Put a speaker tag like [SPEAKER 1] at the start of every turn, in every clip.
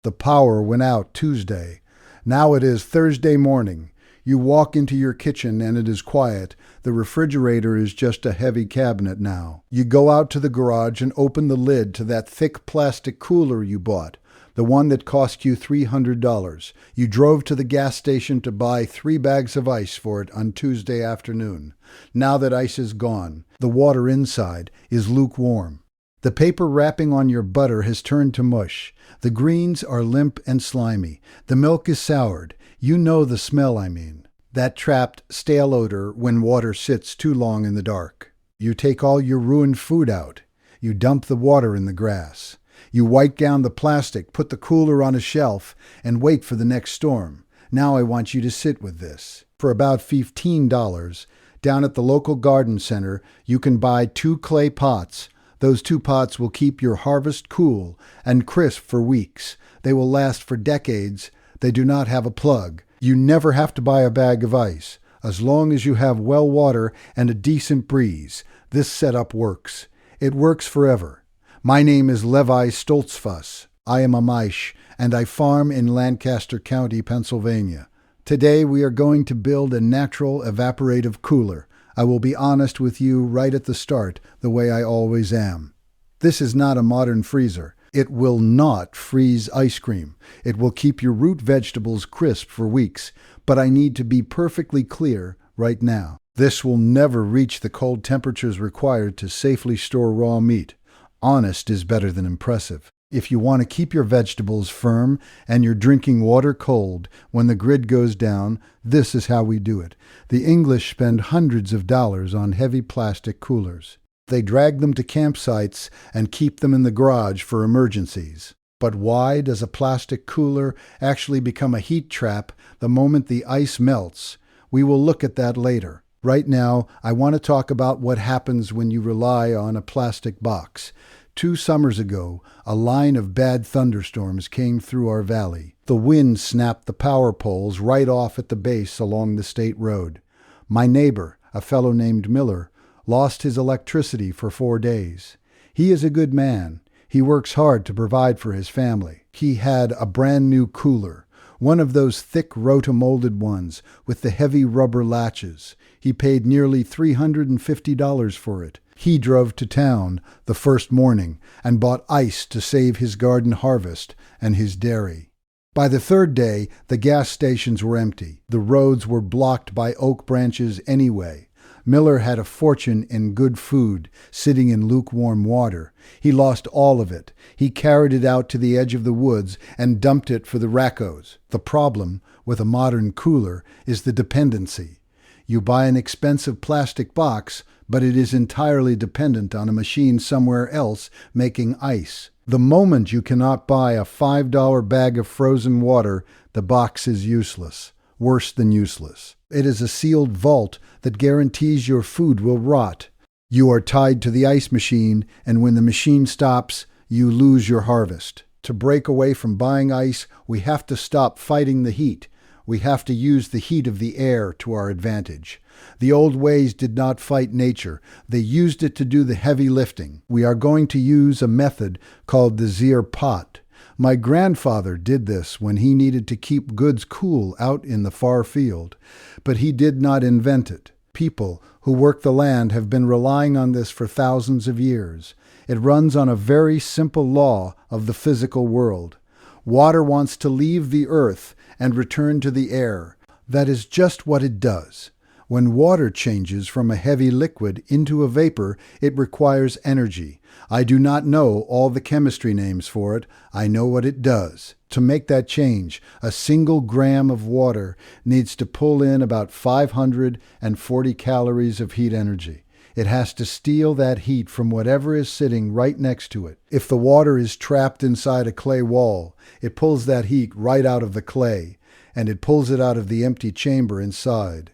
[SPEAKER 1] The power went out Tuesday. Now it is Thursday morning. You walk into your kitchen and it is quiet. The refrigerator is just a heavy cabinet now. You go out to the garage and open the lid to that thick plastic cooler you bought, the one that cost you $300. You drove to the gas station to buy 3 bags of ice for it on Tuesday afternoon. Now that ice is gone, the water inside is lukewarm. The paper wrapping on your butter has turned to mush. The greens are limp and slimy. The milk is soured. You know the smell, I mean. That trapped, stale odor when water sits too long in the dark. You take all your ruined food out. You dump the water in the grass. You wipe down the plastic, put the cooler on a shelf, and wait for the next storm. Now I want you to sit with this. For about $15, down at the local garden center, you can buy 2 clay pots. Those 2 pots will keep your harvest cool and crisp for weeks. They will last for decades. They do not have a plug. You never have to buy a bag of ice. As long as you have well water and a decent breeze, this setup works. It works forever. My name is Levi Stoltzfuss. I am Amish, and I farm in Lancaster County, Pennsylvania. Today we are going to build a natural evaporative cooler. I will be honest with you right at the start, the way I always am. This is not a modern freezer. It will not freeze ice cream. It will keep your root vegetables crisp for weeks, but I need to be perfectly clear right now. This will never reach the cold temperatures required to safely store raw meat. Honest is better than impressive. If you want to keep your vegetables firm and your drinking water cold when the grid goes down, this is how we do it. The English spend hundreds of dollars on heavy plastic coolers. They drag them to campsites and keep them in the garage for emergencies. But why does a plastic cooler actually become a heat trap the moment the ice melts? We will look at that later. Right now, I want to talk about what happens when you rely on a plastic box. 2 summers ago, a line of bad thunderstorms came through our valley. The wind snapped the power poles right off at the base along the state road. My neighbor, a fellow named Miller, lost his electricity for 4 days. He is a good man. He works hard to provide for his family. He had a brand new cooler, one of those thick rotomolded ones with the heavy rubber latches. He paid nearly $350 for it. He drove to town the first morning and bought ice to save his garden harvest and his dairy. By the 3rd day, the gas stations were empty. The roads were blocked by oak branches anyway. Miller had a fortune in good food, sitting in lukewarm water. He lost all of it. He carried it out to the edge of the woods and dumped it for the raccos. The problem with a modern cooler is the dependency. You buy an expensive plastic box, but it is entirely dependent on a machine somewhere else making ice. The moment you cannot buy a $5 bag of frozen water, the box is useless. Worse than useless. It is a sealed vault that guarantees your food will rot. You are tied to the ice machine, and when the machine stops, you lose your harvest. To break away from buying ice, we have to stop fighting the heat. We have to use the heat of the air to our advantage. The old ways did not fight nature. They used it to do the heavy lifting. We are going to use a method called the Zeer pot. My grandfather did this when he needed to keep goods cool out in the far field, but he did not invent it. People who work the land have been relying on this for thousands of years. It runs on a very simple law of the physical world. Water wants to leave the earth and return to the air. That is just what it does. When water changes from a heavy liquid into a vapor, it requires energy. I do not know all the chemistry names for it. I know what it does. To make that change, a single gram of water needs to pull in about 540 calories of heat energy. It has to steal that heat from whatever is sitting right next to it. If the water is trapped inside a clay wall, it pulls that heat right out of the clay, and it pulls it out of the empty chamber inside.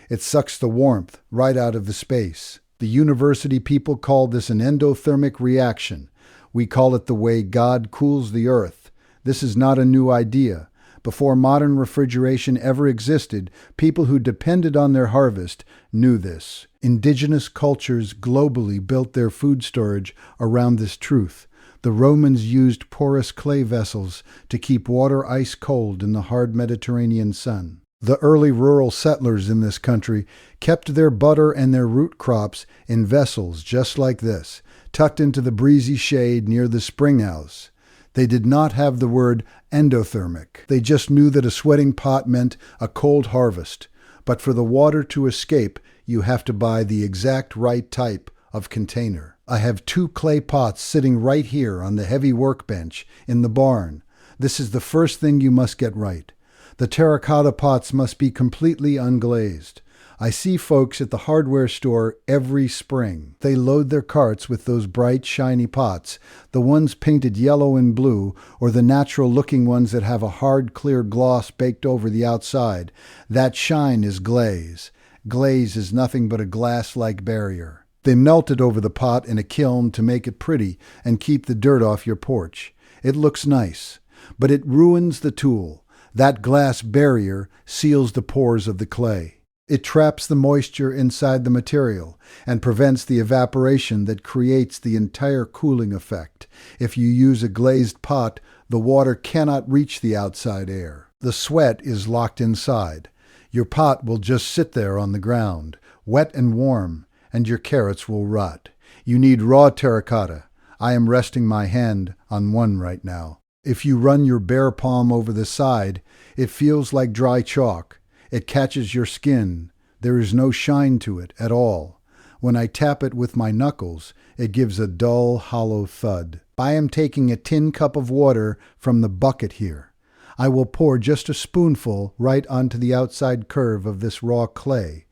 [SPEAKER 1] It sucks the warmth right out of the space. The university people call this an endothermic reaction. We call it the way God cools the earth. This is not a new idea. Before modern refrigeration ever existed, people who depended on their harvest knew this. Indigenous cultures globally built their food storage around this truth. The Romans used porous clay vessels to keep water ice cold in the hard Mediterranean sun. The early rural settlers in this country kept their butter and their root crops in vessels just like this, tucked into the breezy shade near the spring house. They did not have the word endothermic. They just knew that a sweating pot meant a cold harvest. But for the water to escape, you have to buy the exact right type of container. I have 2 clay pots sitting right here on the heavy workbench in the barn. This is the first thing you must get right. The terracotta pots must be completely unglazed. I see folks at the hardware store every spring. They load their carts with those bright, shiny pots, the ones painted yellow and blue, or the natural-looking ones that have a hard, clear gloss baked over the outside. That shine is glaze. Glaze is nothing but a glass-like barrier. They melt it over the pot in a kiln to make it pretty and keep the dirt off your porch. It looks nice, but it ruins the tool. That glass barrier seals the pores of the clay. It traps the moisture inside the material and prevents the evaporation that creates the entire cooling effect. If you use a glazed pot, the water cannot reach the outside air. The sweat is locked inside. Your pot will just sit there on the ground, wet and warm, and your carrots will rot. You need raw terracotta. I am resting my hand on one right now. If you run your bare palm over the side, it feels like dry chalk. It catches your skin. There is no shine to it at all. When I tap it with my knuckles, it gives a dull, hollow thud. I am taking a tin cup of water from the bucket here. I will pour just a spoonful right onto the outside curve of this raw clay.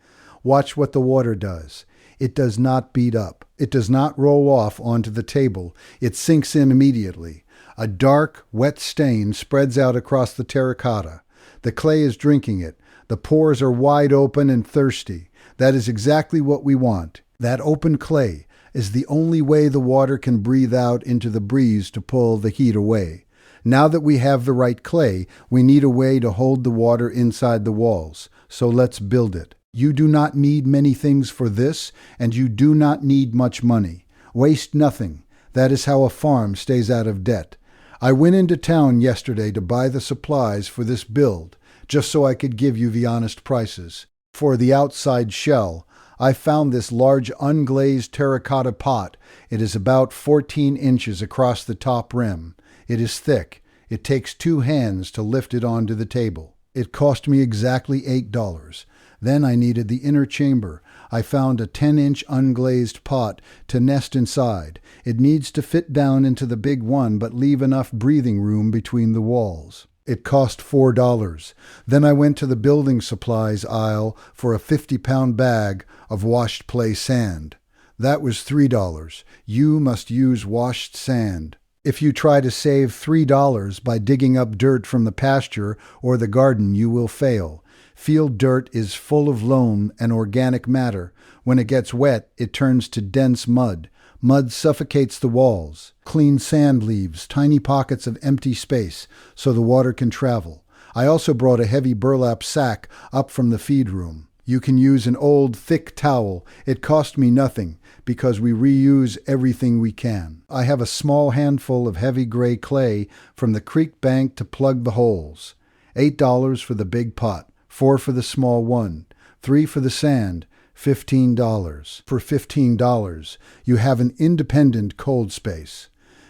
[SPEAKER 1] Watch what the water does. It does not beat up. It does not roll off onto the table. It sinks in immediately. A dark, wet stain spreads out across the terracotta. The clay is drinking it. The pores are wide open and thirsty. That is exactly what we want. That open clay is the only way the water can breathe out into the breeze to pull the heat away. Now that we have the right clay, we need a way to hold the water inside the walls. So let's build it. You do not need many things for this, and you do not need much money. Waste nothing. That is how a farm stays out of debt. I went into town yesterday to buy the supplies for this build, just so I could give you the honest prices. For the outside shell, I found this large unglazed terracotta pot. It is about 14 inches across the top rim. It is thick. It takes 2 hands to lift it onto the table. It cost me exactly $8. Then I needed the inner chamber. I found a 10-inch unglazed pot to nest inside. It needs to fit down into the big one but leave enough breathing room between the walls. It cost $4. Then I went to the building supplies aisle for a 50-pound bag of washed clay sand. That was $3. You must use washed sand. If you try to save $3 by digging up dirt from the pasture or the garden, you will fail. Field dirt is full of loam and organic matter. When it gets wet, it turns to dense mud. Mud suffocates the walls. Clean sand leaves tiny pockets of empty space so the water can travel. I also brought a heavy burlap sack up from the feed room. You can use an old, thick towel. It cost me nothing because we reuse everything we can. I have a small handful of heavy gray clay from the creek bank to plug the holes. $8 for the big pot. $4 for the small one, $3 for the sand, $15. For $15, you have an independent cold space.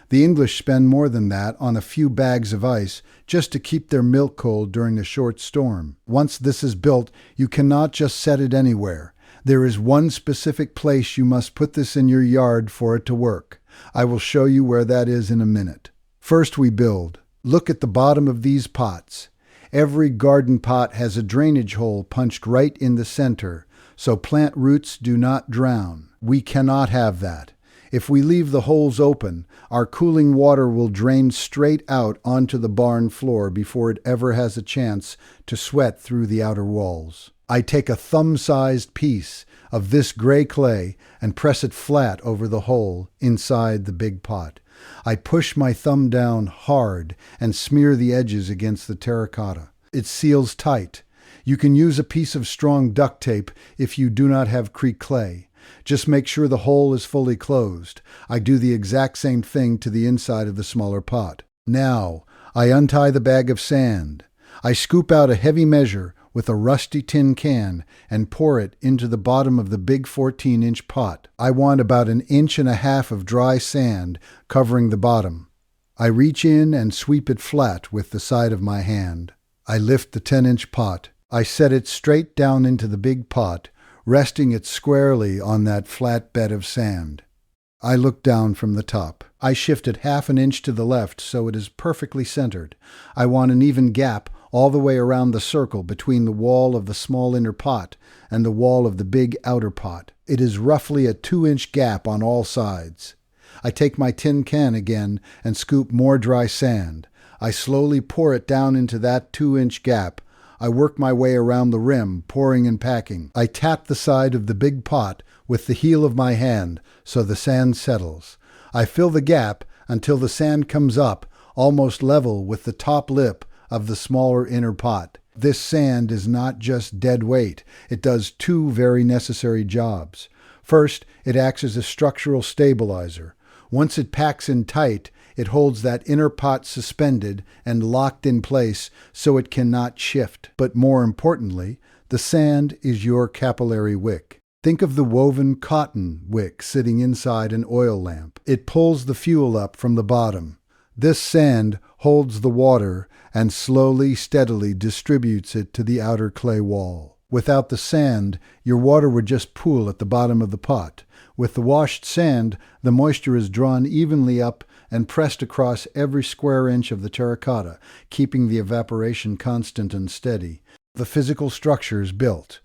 [SPEAKER 1] The English spend more than that on a few bags of ice just to keep their milk cold during a short storm. Once this is built, you cannot just set it anywhere. There is one specific place you must put this in your yard for it to work. I will show you where that is in a minute. First we build. Look at the bottom of these pots. Every garden pot has a drainage hole punched right in the center, so plant roots do not drown. We cannot have that. If we leave the holes open, our cooling water will drain straight out onto the barn floor before it ever has a chance to sweat through the outer walls. I take a thumb-sized piece of this gray clay and press it flat over the hole inside the big pot. I push my thumb down hard and smear the edges against the terracotta. It seals tight. You can use a piece of strong duct tape if you do not have creek clay. Just make sure the hole is fully closed. I do the exact same thing to the inside of the smaller pot. Now, I untie the bag of sand. I scoop out a heavy measure with a rusty tin can and pour it into the bottom of the big 14-inch pot. I want about 1.5 inches of dry sand covering the bottom. I reach in and sweep it flat with the side of my hand. I lift the 10-inch pot. I set it straight down into the big pot, resting it squarely on that flat bed of sand. I look down from the top. I shift it 1/2 inch to the left so it is perfectly centered. I want an even gap all the way around the circle between the wall of the small inner pot and the wall of the big outer pot. It is roughly a 2-inch gap on all sides. I take my tin can again and scoop more dry sand. I slowly pour it down into that 2-inch gap. I work my way around the rim, pouring and packing. I tap the side of the big pot with the heel of my hand so the sand settles. I fill the gap until the sand comes up, almost level with the top lip of the smaller inner pot. This sand is not just dead weight. It does 2 very necessary jobs. First, it acts as a structural stabilizer. Once it packs in tight, it holds that inner pot suspended and locked in place so it cannot shift. But more importantly, the sand is your capillary wick. Think of the woven cotton wick sitting inside an oil lamp. It pulls the fuel up from the bottom. This sand holds the water and slowly, steadily distributes it to the outer clay wall. Without the sand, your water would just pool at the bottom of the pot. With the washed sand, the moisture is drawn evenly up and pressed across every square inch of the terracotta, keeping the evaporation constant and steady. The physical structure is built.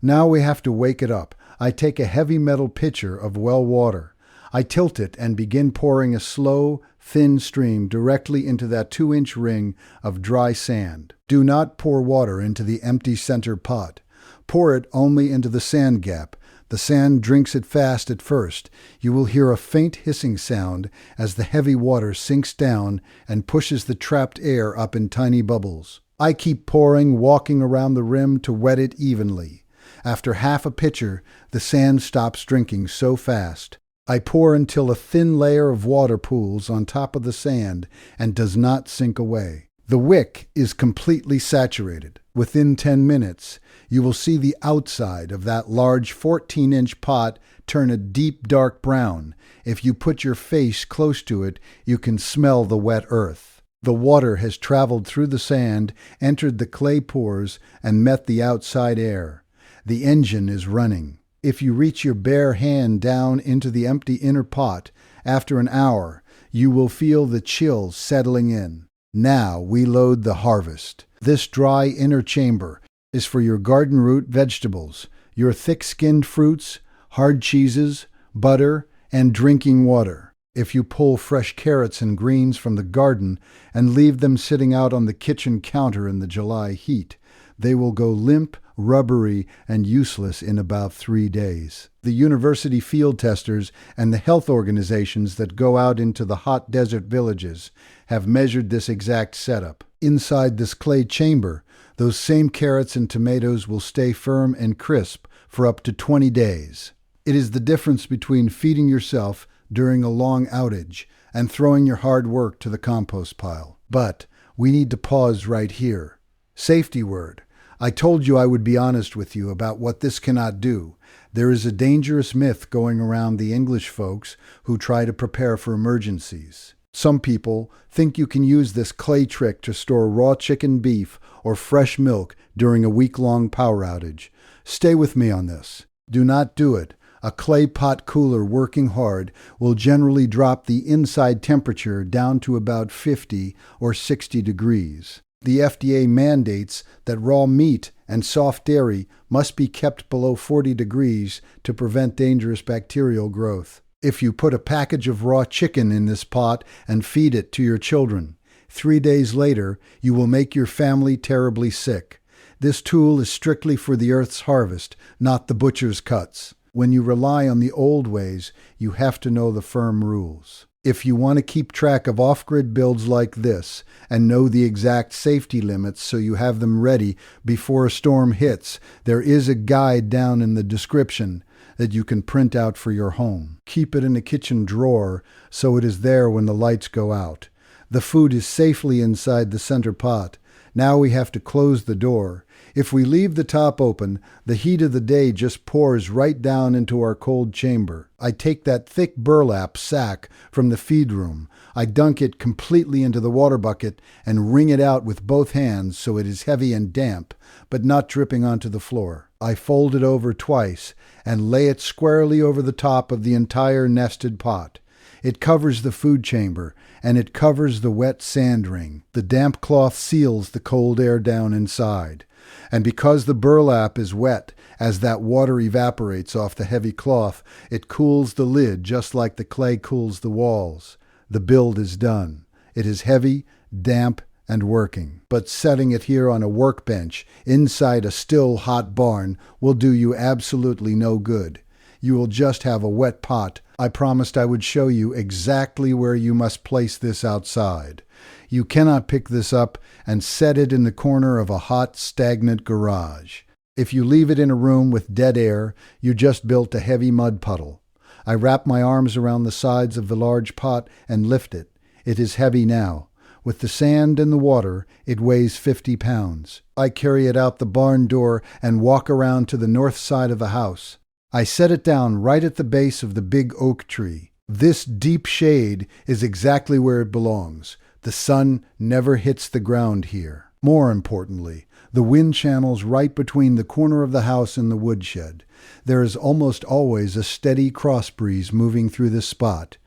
[SPEAKER 1] Now we have to wake it up. I take a heavy metal pitcher of well water. I tilt it and begin pouring a slow, thin stream directly into that 2-inch ring of dry sand. Do not pour water into the empty center pot. Pour it only into the sand gap. The sand drinks it fast at first. You will hear a faint hissing sound as the heavy water sinks down and pushes the trapped air up in tiny bubbles. I keep pouring, walking around the rim to wet it evenly. After half a pitcher, the sand stops drinking so fast. I pour until a thin layer of water pools on top of the sand and does not sink away. The wick is completely saturated. Within 10 minutes, you will see the outside of that large 14-inch pot turn a deep dark brown. If you put your face close to it, you can smell the wet earth. The water has traveled through the sand, entered the clay pores, and met the outside air. The engine is running. If you reach your bare hand down into the empty inner pot, after an hour, you will feel the chill settling in. Now we load the harvest. This dry inner chamber is for your garden root vegetables, your thick-skinned fruits, hard cheeses, butter, and drinking water. If you pull fresh carrots and greens from the garden and leave them sitting out on the kitchen counter in the July heat, they will go limp, rubbery, and useless in about 3 days. The university field testers and the health organizations that go out into the hot desert villages have measured this exact setup. Inside this clay chamber, those same carrots and tomatoes will stay firm and crisp for up to 20 days. It is the difference between feeding yourself during a long outage and throwing your hard work to the compost pile. But we need to pause right here. Safety word. I told you I would be honest with you about what this cannot do. There is a dangerous myth going around the English folks who try to prepare for emergencies. Some people think you can use this clay trick to store raw chicken beef or fresh milk during a week-long power outage. Stay with me on this. Do not do it. A clay pot cooler working hard will generally drop the inside temperature down to about 50 or 60 degrees. The FDA mandates that raw meat and soft dairy must be kept below 40 degrees to prevent dangerous bacterial growth. If you put a package of raw chicken in this pot and feed it to your children, 3 days later, you will make your family terribly sick. This tool is strictly for the earth's harvest, not the butcher's cuts. When you rely on the old ways, you have to know the firm rules. If you want to keep track of off-grid builds like this and know the exact safety limits so you have them ready before a storm hits, there is a guide down in the description. that you can print out for your home. Keep it in a kitchen drawer so it is there when the lights go out. The food is safely inside the center pot. Now we have to close the door. If we leave the top open, the heat of the day just pours right down into our cold chamber. I take that thick burlap sack from the feed room. I dunk it completely into the water bucket and wring it out with both hands so it is heavy and damp, but not dripping onto the floor. I fold it over twice and lay it squarely over the top of the entire nested pot. It covers the food chamber, and it covers the wet sand ring. The damp cloth seals the cold air down inside. And because the burlap is wet, as that water evaporates off the heavy cloth, it cools the lid just like the clay cools the walls. The build is done. It is heavy, damp, and working. But setting it here on a workbench inside a still hot barn will do you absolutely no good. You will just have a wet pot. I promised I would show you exactly where you must place this outside. You cannot pick this up and set it in the corner of a hot, stagnant garage. If you leave it in a room with dead air, you just built a heavy mud puddle. I wrap my arms around the sides of the large pot and lift it. It is heavy now. With the sand and the water, it weighs 50 pounds. I carry it out the barn door and walk around to the north side of the house. I set it down right at the base of the big oak tree. This deep shade is exactly where it belongs. The sun never hits the ground here. More importantly, the wind channels right between the corner of the house and the woodshed. There is almost always a steady cross breeze moving through this spot.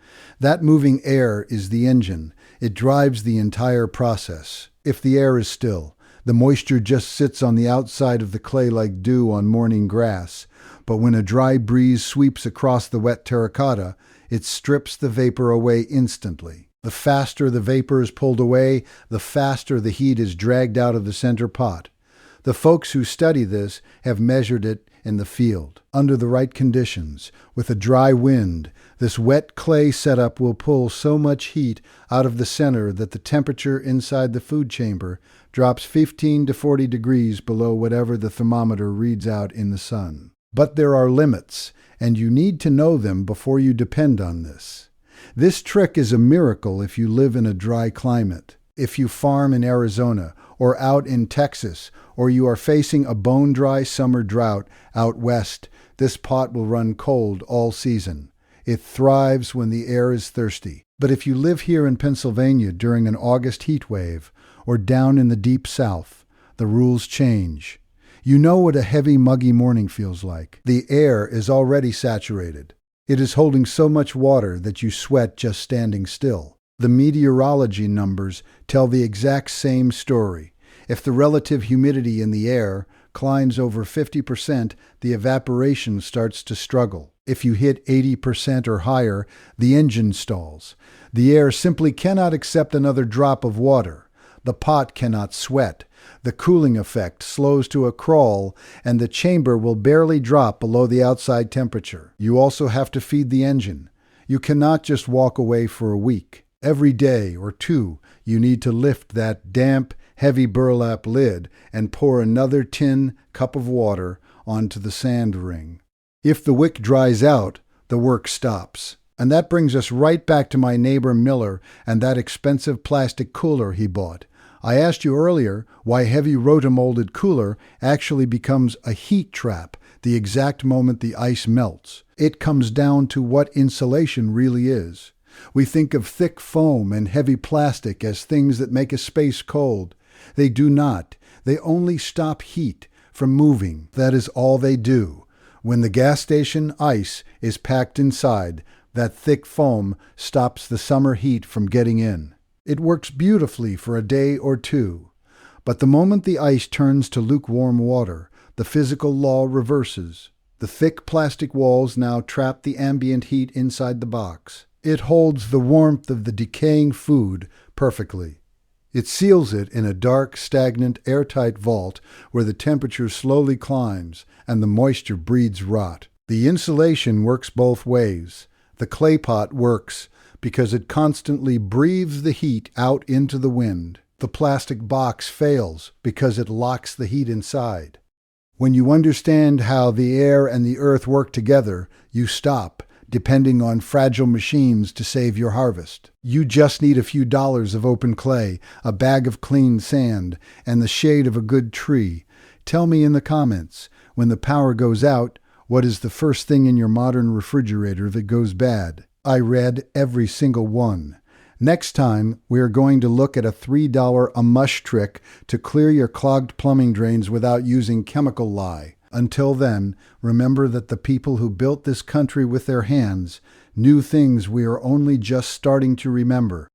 [SPEAKER 1] That moving air is the engine. It drives the entire process. If the air is still, the moisture just sits on the outside of the clay like dew on morning grass. But when a dry breeze sweeps across the wet terracotta, it strips the vapor away instantly. The faster the vapor is pulled away, the faster the heat is dragged out of the center pot. The folks who study this have measured it in the field. Under the right conditions, with a dry wind, this wet clay setup will pull so much heat out of the center that the temperature inside the food chamber drops 15 to 40 degrees below whatever the thermometer reads out in the sun. But there are limits, and you need to know them before you depend on this. This trick is a miracle if you live in a dry climate. If you farm in Arizona or out in Texas, or you are facing a bone-dry summer drought out west, this pot will run cold all season. It thrives when the air is thirsty. But if you live here in Pennsylvania during an August heat wave, or down in the deep south, the rules change. You know what a heavy, muggy morning feels like. The air is already saturated. It is holding so much water that you sweat just standing still. The meteorology numbers tell the exact same story. If the relative humidity in the air climbs over 50%, the evaporation starts to struggle. If you hit 80% or higher, the engine stalls. The air simply cannot accept another drop of water. The pot cannot sweat. The cooling effect slows to a crawl, and the chamber will barely drop below the outside temperature. You also have to feed the engine. You cannot just walk away for a week. Every day or two, you need to lift that damp, heavy burlap lid and pour another tin cup of water onto the sand ring. If the wick dries out, the work stops. And that brings us right back to my neighbor Miller and that expensive plastic cooler he bought. I asked you earlier why heavy rotomolded cooler actually becomes a heat trap the exact moment the ice melts. It comes down to what insulation really is. We think of thick foam and heavy plastic as things that make a space cold. They do not. They only stop heat from moving. That is all they do. When the gas station ice is packed inside, that thick foam stops the summer heat from getting in. It works beautifully for a day or two. But the moment the ice turns to lukewarm water, the physical law reverses. The thick plastic walls now trap the ambient heat inside the box. It holds the warmth of the decaying food perfectly. It seals it in a dark, stagnant, airtight vault where the temperature slowly climbs and the moisture breeds rot. The insulation works both ways. The clay pot works because it constantly breathes the heat out into the wind. The plastic box fails because it locks the heat inside. When you understand how the air and the earth work together, you stop depending on fragile machines to save your harvest. You just need a few dollars of open clay, a bag of clean sand, and the shade of a good tree. Tell me in the comments, when the power goes out, what is the first thing in your modern refrigerator that goes bad? I read every single one. Next time, we are going to look at a $3 a mush trick to clear your clogged plumbing drains without using chemical lye. Until then, remember that the people who built this country with their hands knew things we are only just starting to remember.